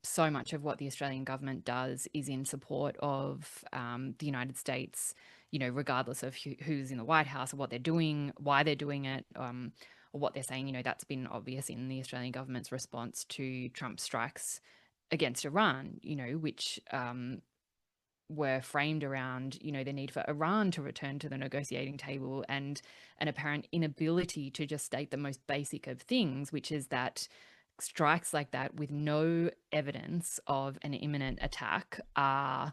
so much of what the Australian government does is in support of the United States, regardless of who's in the White House or what they're doing, why they're doing it, or what they're saying. That's been obvious in the Australian government's response to Trump's strikes against Iran, which were framed around, the need for Iran to return to the negotiating table and an apparent inability to just state the most basic of things, which is that strikes like that with no evidence of an imminent attack are,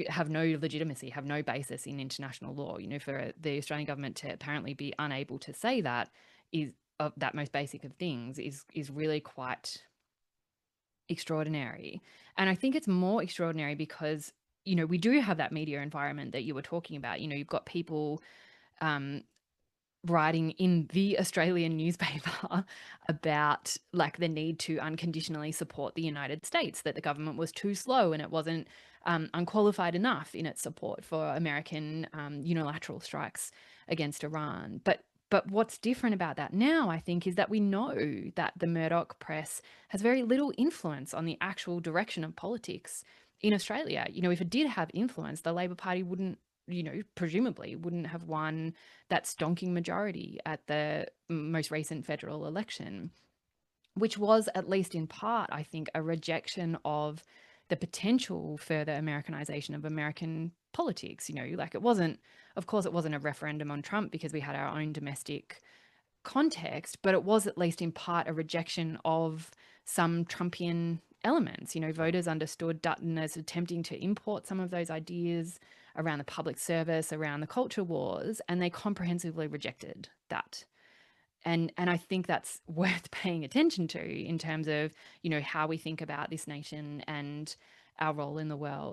have no legitimacy, have no basis in international law. For the Australian government to apparently be unable to say that is of that most basic of things is really quite extraordinary. And I think it's more extraordinary because, we do have that media environment that you were talking about. You've got people um, writing in the Australian newspaper about like the need to unconditionally support the United States, that the government was too slow and it wasn't unqualified enough in its support for American unilateral strikes against Iran. But what's different about that now, I think, is that we know that the Murdoch press has very little influence on the actual direction of politics in Australia. If it did have influence, the Labor Party wouldn't, presumably wouldn't have won that stonking majority at the most recent federal election, which was, at least in part, I think, a rejection of the potential further Americanization of American politics. Like it wasn't, of course, it wasn't a referendum on Trump because we had our own domestic context, but it was at least in part a rejection of some Trumpian elements. Voters understood Dutton as attempting to import some of those ideas around the public service, around the culture wars, and they comprehensively rejected that. And I think that's worth paying attention to in terms of, how we think about this nation and our role in the world.